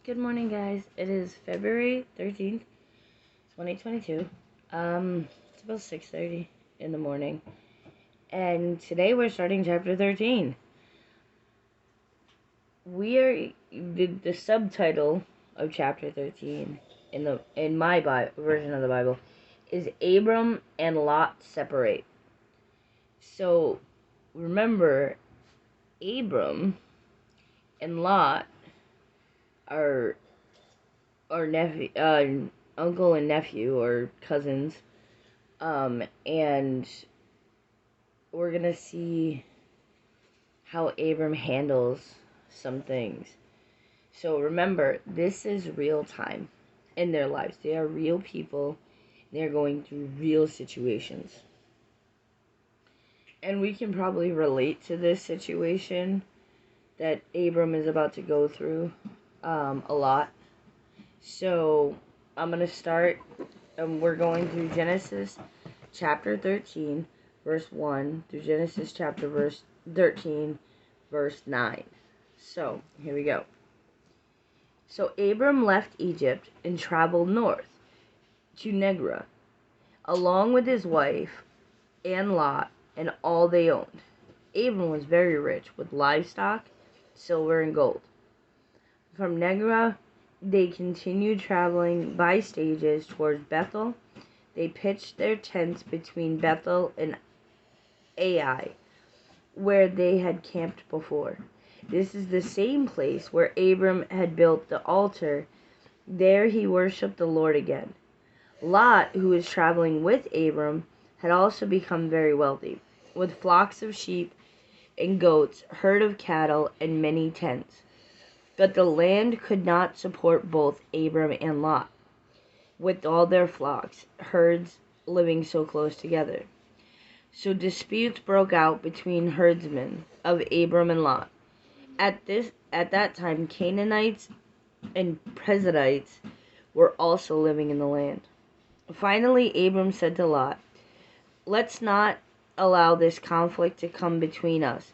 Good morning, guys. It is February 13th, 2022. It's about 6:30 in the morning. And today we're starting chapter 13. The subtitle of chapter 13 in my version of the Bible is Abram and Lot separate. So remember, Abram and Lot are nephew, uncle and nephew, or cousins, and we're gonna see how Abram handles some things. So remember, this is real time in their lives. They are real people. They're going through real situations. And we can probably relate to this situation that Abram is about to go through a lot. So I'm going to start, and we're going through Genesis chapter 13, verse 1, through Genesis chapter 13, verse 9. So, here we go. So Abram left Egypt and traveled north to Negev, along with his wife and Lot and all they owned. Abram was very rich with livestock, silver, and gold. From Negev, they continued traveling by stages towards Bethel. They pitched their tents between Bethel and Ai, where they had camped before. This is the same place where Abram had built the altar. There he worshipped the Lord again. Lot, who was traveling with Abram, had also become very wealthy, with flocks of sheep and goats, herd of cattle, and many tents. But the land could not support both Abram and Lot, with all their flocks, herds living so close together. So disputes broke out between herdsmen of Abram and Lot. At that time, Canaanites and Perizzites were also living in the land. Finally, Abram said to Lot, "Let's not allow this conflict to come between us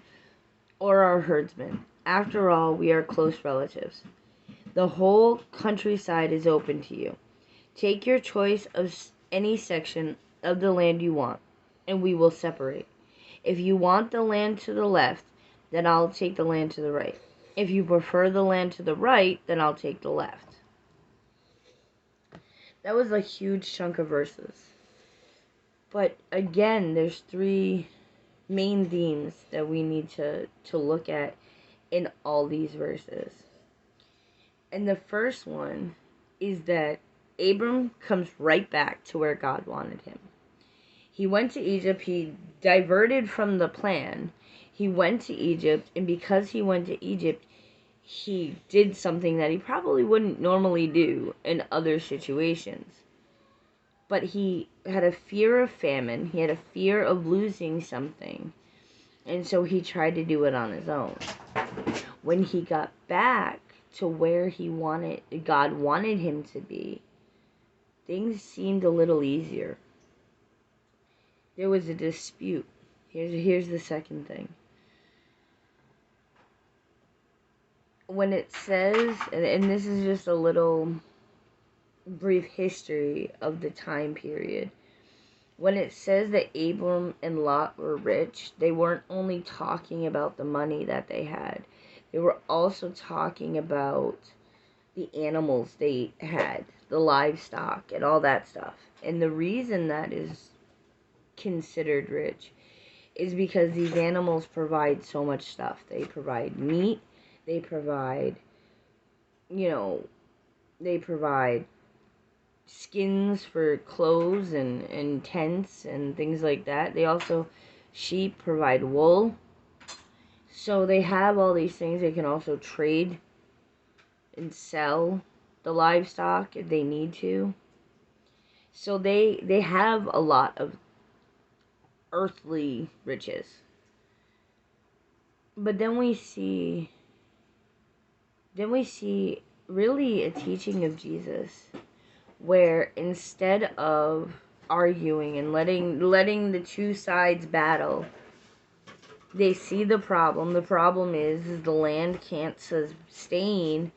or our herdsmen. After all, we are close relatives. The whole countryside is open to you. Take your choice of any section of the land you want, and we will separate. If you want the land to the left, then I'll take the land to the right. If you prefer the land to the right, then I'll take the left." That was a huge chunk of verses. But again, there's three main themes that we need to look at in all these verses. And the first one is that Abram comes right back to where God wanted him. He went to Egypt. He diverted from the plan. He went to Egypt, and because he went to Egypt, he did something that he probably wouldn't normally do in other situations. But he had a fear of famine. He had a fear of losing something. And so he tried to do it on his own. When he got back to where God wanted him to be, things seemed a little easier. There was a dispute. Here's the second thing. When it says, and this is just a little brief history of the time period. When it says that Abram and Lot were rich, they weren't only talking about the money that they had. They were also talking about the animals they had, the livestock, and all that stuff. And the reason that is considered rich is because these animals provide so much stuff. They provide meat, they provide skins for clothes and tents and things like that. They also, sheep provide wool. So they have all these things. They can also trade and sell the livestock if they need to. So they have a lot of earthly riches. But then we see really a teaching of Jesus, where instead of arguing and letting the two sides battle, they see the problem. The problem is the land can't sustain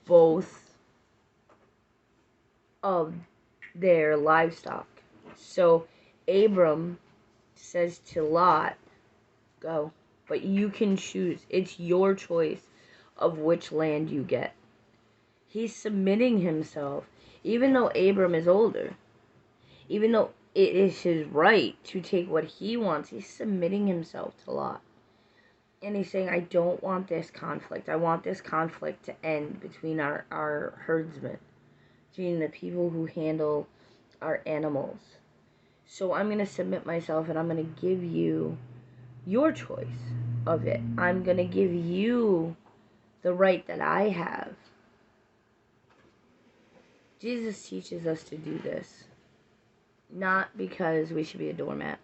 both of their livestock. So Abram says to Lot, go, but you can choose. It's your choice of which land you get. He's submitting himself, even though Abram is older, even though it is his right to take what he wants, he's submitting himself to Lot. And he's saying, I don't want this conflict. I want this conflict to end between our herdsmen, between the people who handle our animals. So I'm going to submit myself and I'm going to give you your choice of it. I'm going to give you the right that I have. Jesus teaches us to do this. Not because we should be a doormat.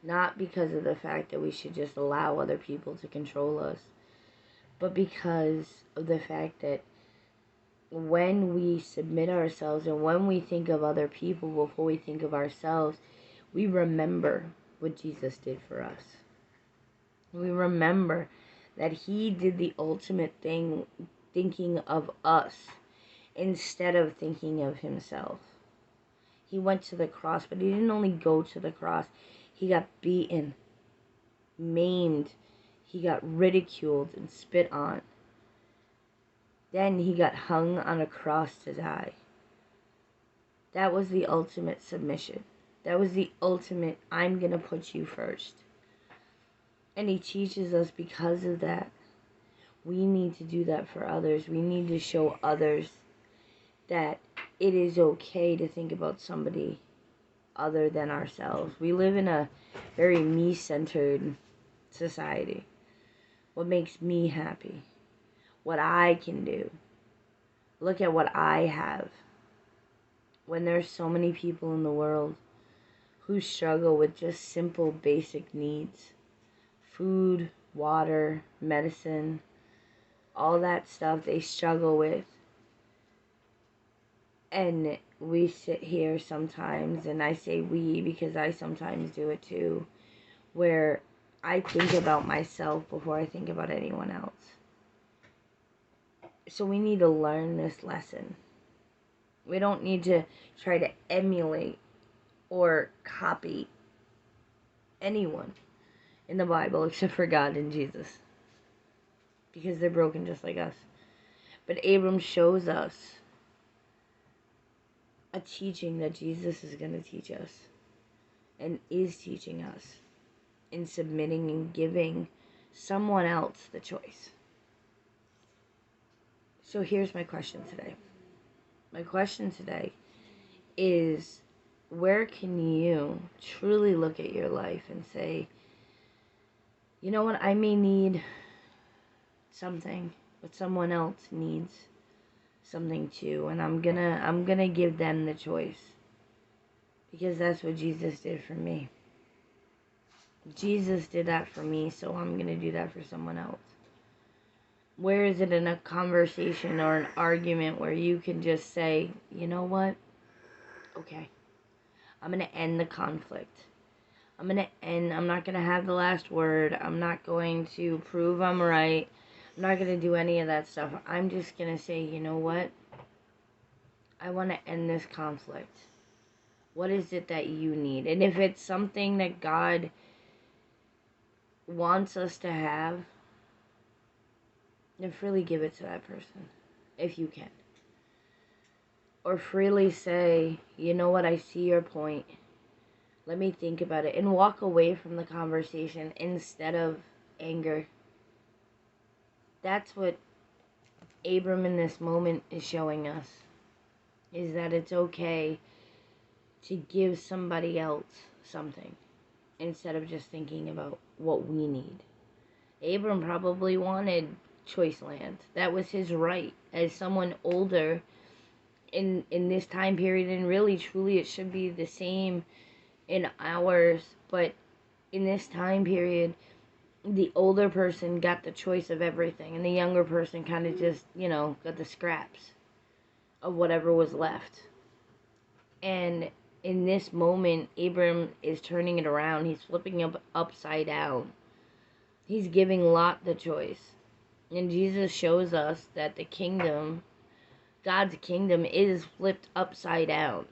Not because of the fact that we should just allow other people to control us. But because of the fact that when we submit ourselves and when we think of other people before we think of ourselves, we remember what Jesus did for us. We remember that he did the ultimate thing, thinking of us instead of thinking of himself. He went to the cross, but he didn't only go to the cross. He got beaten, maimed, he got ridiculed and spit on. Then he got hung on a cross to die. That was the ultimate submission. That was the ultimate, I'm going to put you first. And he teaches us because of that. We need to do that for others. We need to show others that it is okay to think about somebody other than ourselves. We live in a very me-centered society. What makes me happy? What I can do. Look at what I have. When there's so many people in the world who struggle with just simple basic needs. Food, water, medicine, all that stuff they struggle with. And we sit here sometimes, and I say we because I sometimes do it too, where I think about myself before I think about anyone else. So we need to learn this lesson. We don't need to try to emulate or copy anyone in the Bible except for God and Jesus, because they're broken just like us. But Abram shows us a teaching that Jesus is going to teach us and is teaching us in submitting and giving someone else the choice. So here's my question today. My question today is, where can you truly look at your life and say, you know what, I may need something, but someone else needs something too, and I'm gonna give them the choice, because that's what Jesus did for me. Jesus did that for me, so I'm gonna do that for someone else. Where is it in a conversation or an argument where you can just say, you know what, okay, I'm gonna end the conflict. I'm not gonna have the last word. I'm not going to prove I'm right. I'm not gonna do any of that stuff. I'm just gonna say, you know what? I want to end this conflict. What is it that you need? And if it's something that God wants us to have, then freely give it to that person, if you can. Or freely say, you know what, I see your point. Let me think about it, and walk away from the conversation instead of anger. That's what Abram in this moment is showing us, is that it's okay to give somebody else something instead of just thinking about what we need. Abram probably wanted choice land. That was his right as someone older in this time period, and really truly it should be the same in ours, but in this time period the older person got the choice of everything, and the younger person kind of just, got the scraps of whatever was left. And in this moment, Abram is turning it around. He's flipping upside down. He's giving Lot the choice. And Jesus shows us that the kingdom, God's kingdom, is flipped upside down.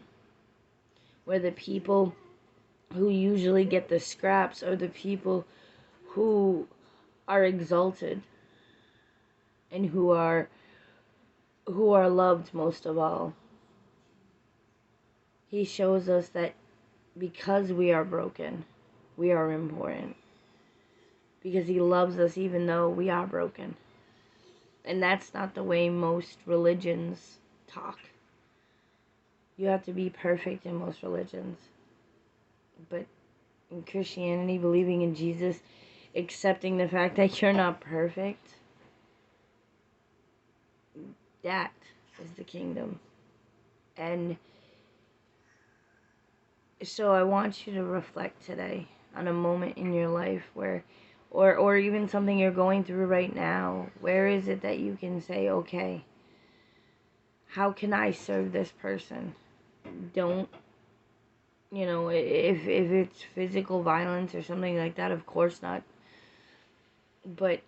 Where the people who usually get the scraps are the people who are exalted and who are loved most of all. He shows us that because we are broken, we are important. Because he loves us even though we are broken. And that's not the way most religions talk. You have to be perfect in most religions. But in Christianity, believing in Jesus, accepting the fact that you're not perfect, that is the kingdom. And so I want you to reflect today on a moment in your life where, or even something you're going through right now. Where is it that you can say, okay, how can I serve this person? Don't, if it's physical violence or something like that, of course not. But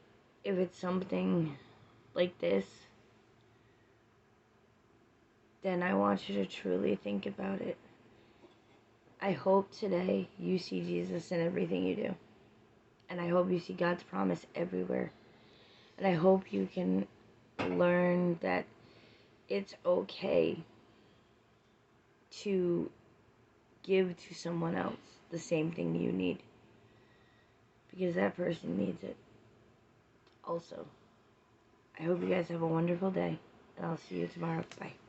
if it's something like this, then I want you to truly think about it. I hope today you see Jesus in everything you do. And I hope you see God's promise everywhere. And I hope you can learn that it's okay to give to someone else the same thing you need. Because that person needs it also. I hope you guys have a wonderful day. And I'll see you tomorrow. Bye.